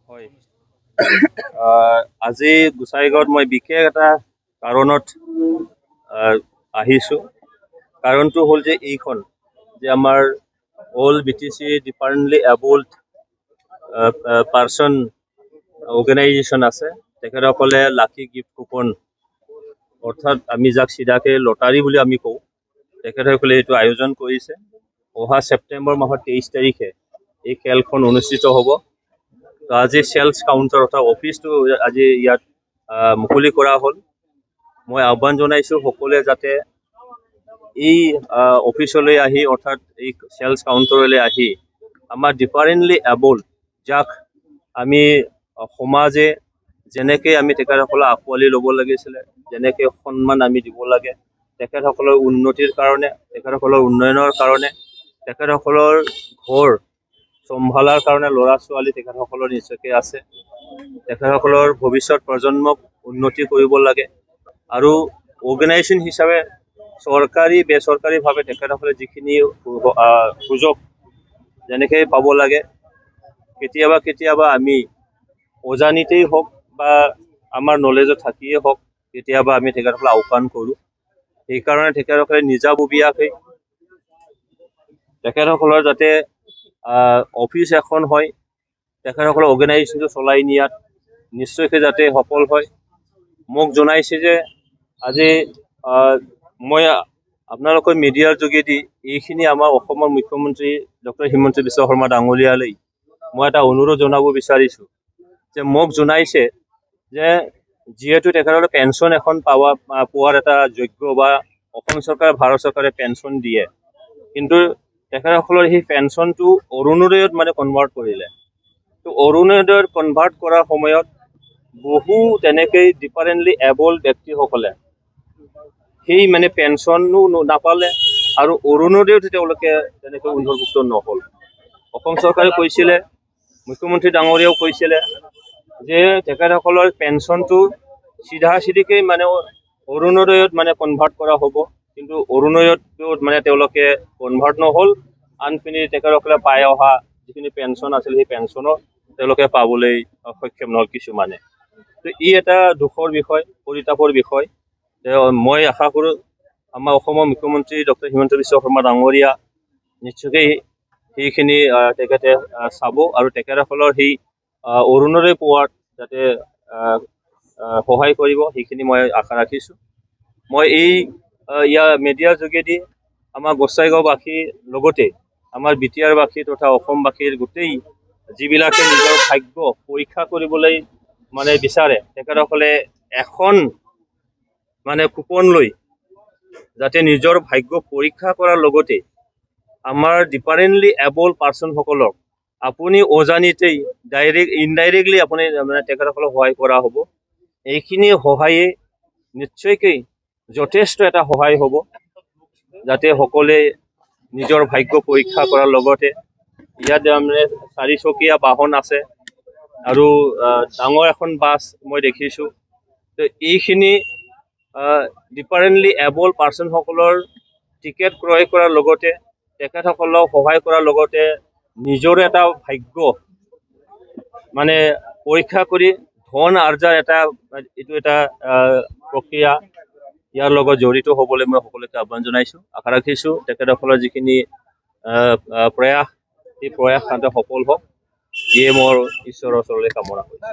হয় আজি গোসাইগাঁৱত মই বিশেষ এটা কাৰণত আহিছোঁ। কাৰণটো হ'ল যে এইখন যে আমাৰ all BTC differently abled person organisation আছে, তেখেতসকলে লাকি গিফ্ট কুপন অৰ্থাৎ আমি যাক চিধাকে লটাৰী বুলি আমি কওঁ, তেখেতসকলে এইটো আয়োজন কৰিছে। অহা ছেপ্টেম্বৰ মাহৰ 23 তাৰিখে এই খেলখন অনুষ্ঠিত হ'ব। তো আজি চেলছ কাউণ্টাৰ অৰ্থাৎ অফিচটো আজি ইয়াত মুকলি কৰা হ'ল। মই আহ্বান জনাইছোঁ সকলোৱে যাতে এই অফিচলৈ আহি অৰ্থাৎ এই চেলছ কাউণ্টাৰলৈ আহি আমাৰ ডিফাৰেণ্টলি এবল্ড যাক আমি সমাজে যেনেকৈ আমি তেখেতসকলক আঁকোৱালি ল'ব লাগিছিলে, যেনেকৈ সন্মান আমি দিব লাগে, তেখেতসকলৰ উন্নতিৰ কাৰণে, তেখেতসকলৰ উন্নয়নৰ কাৰণে, তেখেতসকলৰ ঘৰ চম্ভালাৰ কাৰণে ল'ৰা ছোৱালী তেখেতসকলৰ নিশ্চয়কৈ আছে। তেখেতসকলৰ ভৱিষ্যত প্ৰজন্মক উন্নতি কৰিব লাগে আৰু অৰ্গেনাইজেশ্যন হিচাপে চৰকাৰী বেচৰকাৰীভাৱে তেখেতসকলে যিখিনি সুযোগ যেনেকৈ পাব লাগে, কেতিয়াবা আমি অজানিতেই হওক বা আমাৰ নলেজত থাকিয়েই হওক, কেতিয়াবা আমি তেখেতসকলক আওকাণ কৰোঁ। সেইকাৰণে তেখেতসকলে নিজাববীয়াকৈ তেখেতসকলৰ যাতে অফিচ এখন হয়, তেখেতসকলৰ অৰ্গেনাইজেশ্যনটো চলাই নিয়াত নিশ্চয়কৈ যাতে সফল হয়। মোক জনাইছে যে আজি মই আপোনালোকৰ মিডিয়াৰ যোগেদি এইখিনি আমাৰ অসমৰ মুখ্যমন্ত্ৰী ডক্টৰ হিমন্ত বিশ্ব শৰ্মা ডাঙৰীয়ালৈ মই এটা অনুৰোধ জনাব বিচাৰিছোঁ যে মোক জনাইছে যে যিহেতু তেখেতসকলে পেঞ্চন এখন পোৱাৰ এটা যোগ্য বা অসম চৰকাৰে ভাৰত চৰকাৰে পেঞ্চন দিয়ে, কিন্তু তেখেতসকলৰ সেই পেঞ্চনটো অৰুণোদয়ত মানে কনভাৰ্ট কৰিলে। তো অৰুণোদয়ত কনভাৰ্ট কৰাৰ সময়ত বহু তেনেকৈ ডিফাৰেণ্টলি এবল্ড ব্যক্তিসকলে সেই মানে পেঞ্চনো নাপালে আৰু অৰুণোদয়তো তেওঁলোকে তেনেকৈ অন্তৰ্ভুক্ত নহ'ল। অসম চৰকাৰে কৈছিলে, মুখ্যমন্ত্ৰী ডাঙৰীয়াও কৈছিলে যে তেখেতসকলৰ পেঞ্চনটো চিধাচিধিকৈ মানে অৰুণোদয়ত মানে কনভাৰ্ট কৰা হ'ব, কিন্তু অৰুণোদয়ত মানে তেওঁলোকে কনভাৰ্ট নহ'ল। আনপিনে তেখেতসকলে পাই অহা যিখিনি পেঞ্চন আছিল সেই পেঞ্চনো তেওঁলোকে পাবলৈ সক্ষম নহ'ল কিছুমানে। তো ই এটা দুখৰ বিষয়, পৰিতাপৰ বিষয়। মই আশা কৰোঁ আমাৰ অসমৰ মুখ্যমন্ত্ৰী ডক্টৰ হিমন্ত বিশ্ব শৰ্মা ডাঙৰীয়া নিশ্চয়কৈ সেইখিনি তেখেতে চাব আৰু তেখেতসকলৰ সেই অৰুণোদয় পোৱাত যাতে সহায় কৰিব, সেইখিনি মই আশা ৰাখিছোঁ। মই ইয়াৰ মিডিয়াৰ যোগেদি আমাৰ গোসাইগাঁওবাসীৰ লগতে আমাৰ বিটিআৰবাসী তথা অসমবাসীৰ গোটেই যিবিলাকে নিজৰ ভাগ্য পৰীক্ষা কৰিবলৈ মানে বিচাৰে, তেখেতসকলে এখন মানে কুপন লৈ যাতে নিজৰ ভাগ্য পৰীক্ষা কৰাৰ লগতে আমাৰ ডিফাৰেণ্টলি এবল্ড পাৰ্চনসকলক আপুনি অজানিতেই ইনডাইৰেক্টলি আপুনি মানে তেখেতসকলক সহায় কৰা হ'ব। এইখিনি সহায়ে নিশ্চয়কৈ যথেষ্ট এটা সহায় হ'ব, যাতে সকলোৱে নিজৰ ভাগ্য পৰীক্ষা কৰাৰ লগতে ইয়াত মানে 4চকীয়া বাহন আছে আৰু ডাঙৰ এখন বাছ মই দেখিছোঁ। তো এইখিনি ডিফাৰেণ্টলি এবল্ড পাৰ্চনসকলৰ টিকেট ক্ৰয় কৰাৰ লগতে তেখেতসকলক সহায় কৰাৰ লগতে নিজৰ এটা ভাগ্য মানে পৰীক্ষা কৰি ধন আৰ্জাৰ এইটো এটা প্ৰক্ৰিয়া, ইয়াৰ লগত জড়িত হ'বলৈ মই সকলোকে আহ্বান জনাইছোঁ। আশা ৰাখিছোঁ তেখেতসকলৰ যিখিনি প্ৰয়াস, সেই প্ৰয়াস সফল হওক, ইয়ে মোৰ ঈশ্বৰৰ ওচৰলৈ কামনা কৰিছোঁ।